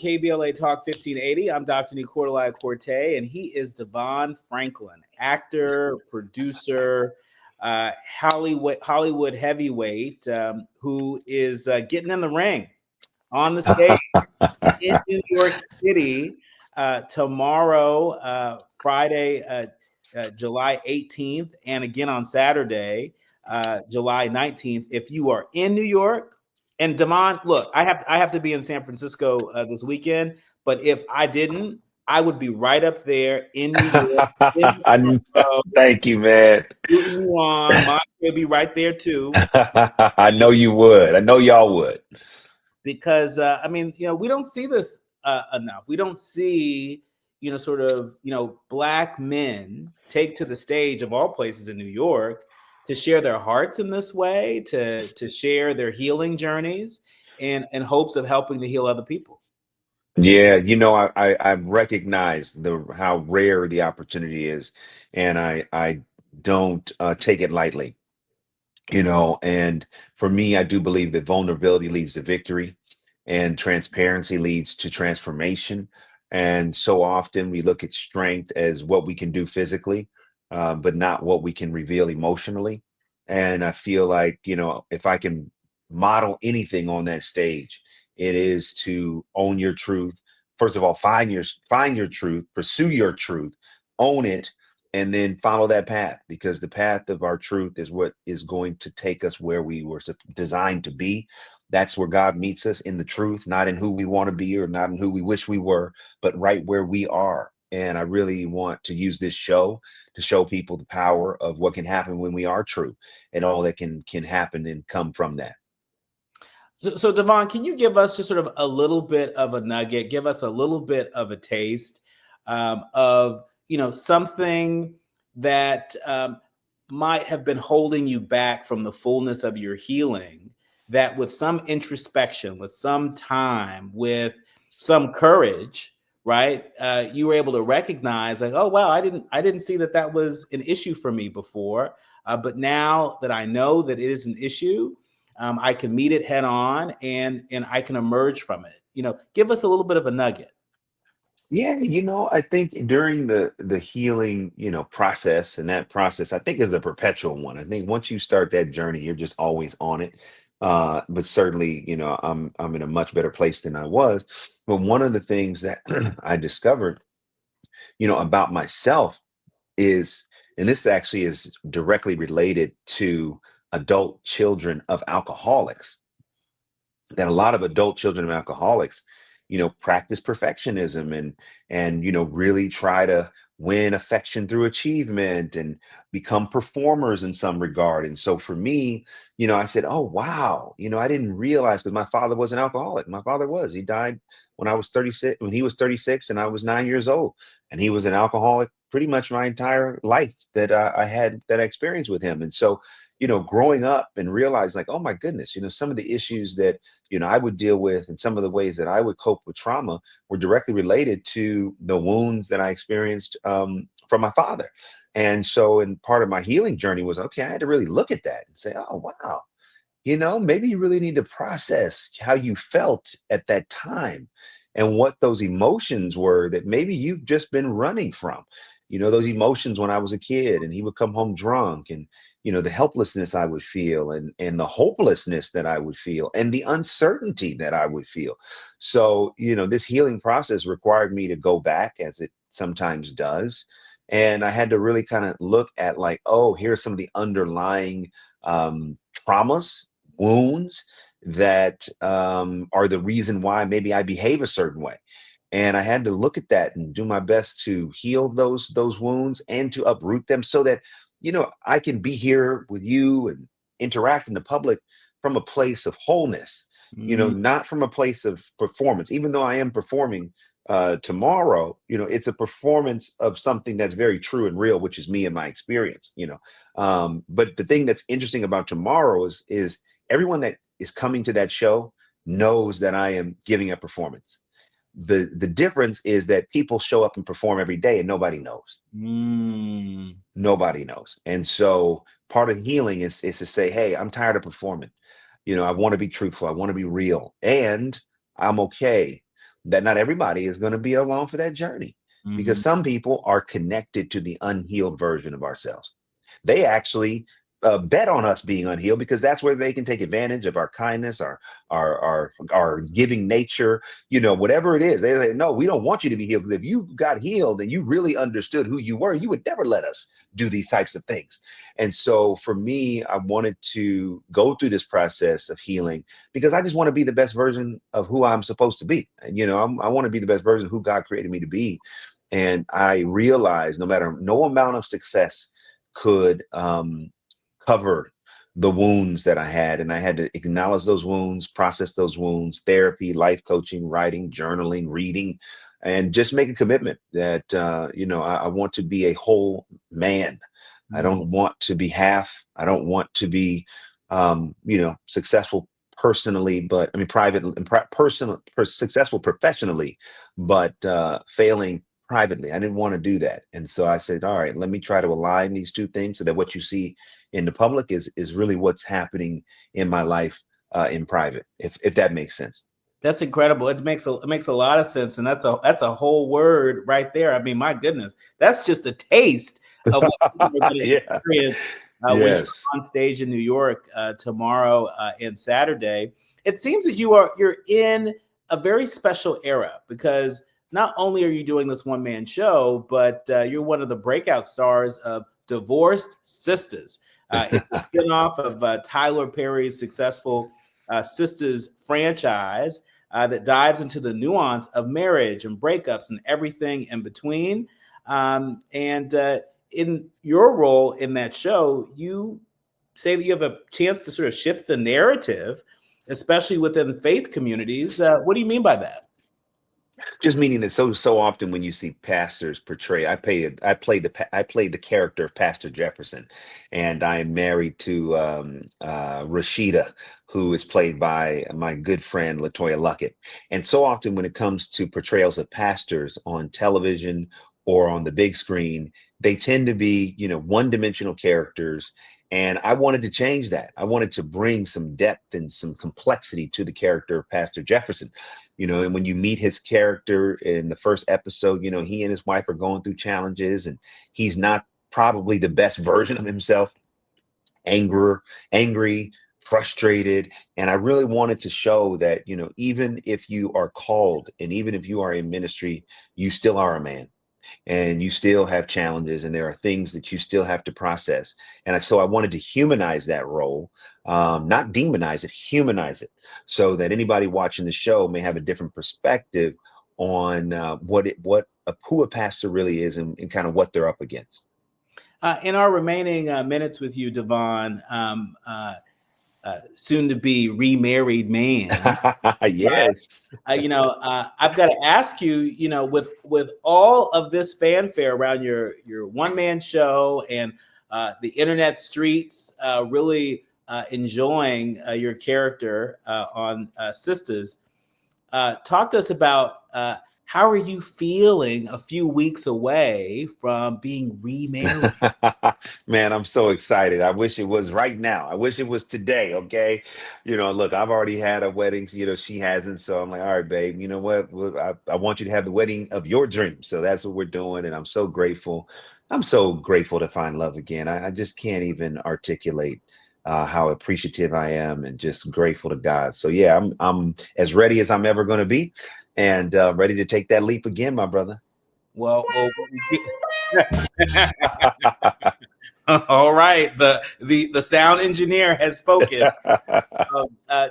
KBLA Talk 1580. I'm Dr. Nii-Quartelai Quartey, and he is DeVon Franklin, actor, producer, Hollywood heavyweight, who is getting in the ring on the stage in New York City tomorrow, Friday, July 18th, and again on Saturday, July 19th. If you are in New York, and Damon, look, I have to be in San Francisco this weekend, but if I didn't, I would be right up there in New York. In the front row, Thank you, man. rooting you on. Mine will be right there too, I know you would. I know y'all would. because I mean, we don't see this enough. We don't see, sort of, Black men take to the stage of all places in New York to share their hearts in this way, to share their healing journeys, and in hopes of helping to heal other people. Yeah, I recognize the how rare the opportunity is, and I don't take it lightly. And for me, I do believe that vulnerability leads to victory, and transparency leads to transformation. And so often we look at strength as what we can do physically, but not what we can reveal emotionally. And I feel like, if I can model anything on that stage, it is to own your truth. First of all, find your truth, pursue your truth, own it, and then follow that path, because the path of our truth is what is going to take us where we were designed to be. That's where God meets us, in the truth, not in who we want to be or not in who we wish we were, but right where we are. And I really want to use this show to show people the power of what can happen when we are true, and all that can happen and come from that. So DeVon, can you give us just sort of a little bit of a nugget, give us a little bit of a taste of, something that might have been holding you back from the fullness of your healing, that with some introspection, with some time, with some courage, right, you were able to recognize, like, oh wow, I didn't see that was an issue for me before, but now that I know that it is an issue, I can meet it head on, and I can emerge from it. Give us a little bit of a nugget. Yeah, I think during the healing, process, and that process, I think, is a perpetual one. I think once you start that journey, you're just always on it. But certainly, I'm in a much better place than I was. But one of the things that I discovered, about myself is, and this actually is directly related to adult children of alcoholics, that a lot of adult children of alcoholics, practice perfectionism, and really try to win affection through achievement and become performers in some regard. And so for me, I said, oh wow, I didn't realize, because my father was an alcoholic. My father was. He died when I was 36, when he was 36 and I was 9 years old. And he was an alcoholic pretty much my entire life that I had that experience with him. And so, growing up and realize, like, oh my goodness, some of the issues that I would deal with, and some of the ways that I would cope with trauma, were directly related to the wounds that I experienced from my father. And so, and part of my healing journey was, okay, I had to really look at that and say, oh wow, maybe you really need to process how you felt at that time, and what those emotions were that maybe you've just been running from. Those emotions when I was a kid and he would come home drunk, and, the helplessness I would feel, and the hopelessness that I would feel, and the uncertainty that I would feel. So, this healing process required me to go back, as it sometimes does. And I had to really kind of look at, like, oh, here's some of the underlying traumas, wounds that are the reason why maybe I behave a certain way. And I had to look at that and do my best to heal those wounds, and to uproot them, so that I can be here with you and interact in the public from a place of wholeness, Mm. not from a place of performance. Even though I am performing tomorrow, it's a performance of something that's very true and real, which is me and my experience. But the thing that's interesting about tomorrow is everyone that is coming to that show knows that I am giving a performance. The difference is that people show up and perform every day, and nobody knows. Mm. Nobody knows. And so part of healing is to say, hey, I'm tired of performing. I want to be truthful. I want to be real. And I'm okay that not everybody is going to be along for that journey, because Mhm. some people are connected to the unhealed version of ourselves. They actually bet on us being unhealed because that's where they can take advantage of our kindness, our giving nature, whatever it is. They say, no, we don't want you to be healed. Because if you got healed and you really understood who you were, you would never let us do these types of things. And so for me, I wanted to go through this process of healing because I just want to be the best version of who I'm supposed to be. And I want to be the best version of who God created me to be. And I realized no amount of success could cover the wounds that I had. And I had to acknowledge those wounds, process those wounds, therapy, life coaching, writing, journaling, reading, and just make a commitment that, I want to be a whole man. I Mhm. don't want to be half. I don't want to be, successful personally, but I mean, private and personal, successful professionally, but failing privately. I didn't want to do that. And so I said, all right, let me try to align these two things so that what you see in the public is really what's happening in my life in private, if that makes sense. That's incredible. It makes a lot of sense, and that's a whole word right there. I mean, my goodness, that's just a taste of what people are going to Yeah. experience when Yes. you're on stage in New York tomorrow and Saturday. It seems that you're in a very special era because not only are you doing this one man show, but you're one of the breakout stars of Divorced Sisters. It's a spinoff of Tyler Perry's successful Sisters franchise that dives into the nuance of marriage and breakups and everything in between. And in your role in that show, you say that you have a chance to sort of shift the narrative, especially within faith communities. What do you mean by that? Just meaning that so often when you see pastors portray, I played the character of Pastor Jefferson, and I am married to Rashida, who is played by my good friend Latoya Luckett. And so often when it comes to portrayals of pastors on television or on the big screen, they tend to be, one-dimensional characters. And I wanted to change that. I wanted to bring some depth and some complexity to the character of Pastor Jefferson. And when you meet his character in the first episode, he and his wife are going through challenges, and he's not probably the best version of himself, anger angry, frustrated. And I really wanted to show that, even if you are called and even if you are in ministry, you still are a man, and you still have challenges, and there are things that you still have to process. And so I wanted to humanize that role, not demonize it, humanize it, so that anybody watching the show may have a different perspective on who a pastor really is, and kind of what they're up against. In our remaining minutes with you, Devon, soon to be remarried man, Yes. I've got to ask you, with all of this fanfare around your one man show and the internet streets really enjoying your character on Sisters, talk to us about how are you feeling a few weeks away from being remarried? Man, I'm so excited. I wish it was right now. I wish it was today. Okay. Look, I've already had a wedding. She hasn't. So I'm like, all right, babe, you know what? Well, I want you to have the wedding of your dreams. So that's what we're doing. And I'm so grateful. I'm so grateful to find love again. I just can't even articulate how appreciative I am and just grateful to God. So yeah, I'm as ready as I'm ever going to be, and ready to take that leap again, my brother. Well, all right. The sound engineer has spoken.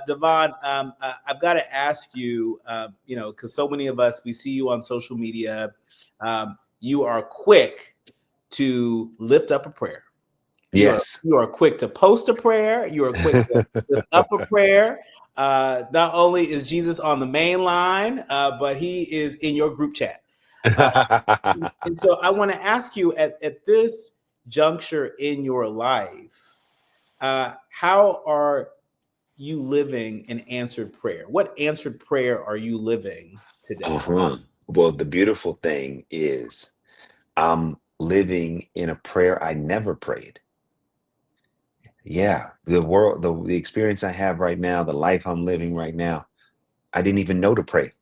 Devon, I've got to ask you, because so many of us, we see you on social media. You are quick to lift up a prayer. You are Yes. you are quick to post a prayer. You are quick to lift up a prayer. Not only is Jesus on the main line, but he is in your group chat. Uh, and so I want to ask you at this juncture in your life, how are you living an answered prayer? What answered prayer are you living today? Uh-huh. Well, the beautiful thing is I'm living in a prayer I never prayed. Yeah, the experience I have right now, the life I'm living right now, I didn't even know to pray.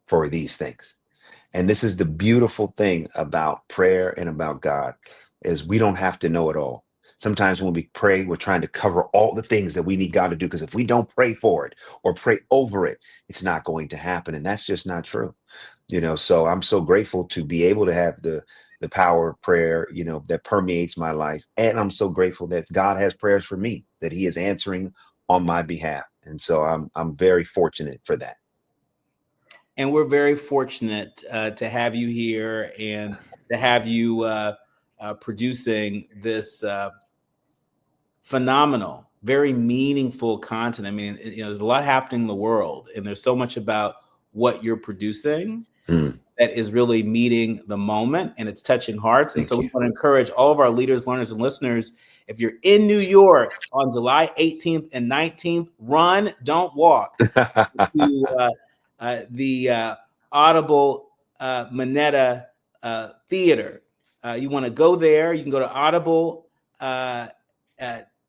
for these things. And this is the beautiful thing about prayer and about God, is we don't have to know it all. Sometimes when we pray, we're trying to cover all the things that we need God to do, because if we don't pray for it or pray over it, it's not going to happen. And that's just not true. So I'm so grateful to be able to have the power of prayer, that permeates my life. And I'm so grateful that God has prayers for me, that he is answering on my behalf. And so I'm very fortunate for that. And we're very fortunate to have you here and to have you producing this phenomenal, very meaningful content. I mean, there's a lot happening in the world, and there's so much about what you're producing that is really meeting the moment, and it's touching hearts. And Thank so we you. want to encourage all of our leaders, learners, and listeners, if you're in New York on July 18th and 19th, run, don't walk, to the Audible Minetta Theater. You want to go there. You can go to Audible at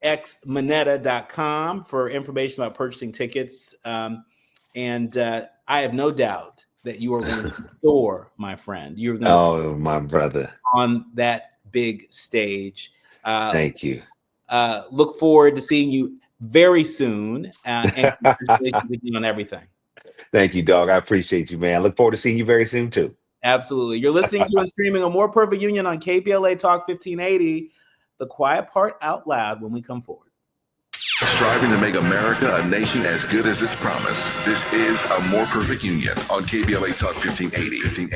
xminetta.com for information about purchasing tickets. And I have no doubt that you are going to soar, my friend. You're going to Oh, my brother. on that big stage. Thank you. Look forward to seeing you very soon. And congratulations again on everything. Thank you, dog. I appreciate you, man. I look forward to seeing you very soon, too. Absolutely. You're listening to and streaming A More Perfect Union on KBLA Talk 1580. The quiet part out loud when we come forward. Striving to make America a nation as good as its promise. This is A More Perfect Union on KBLA Talk 1580.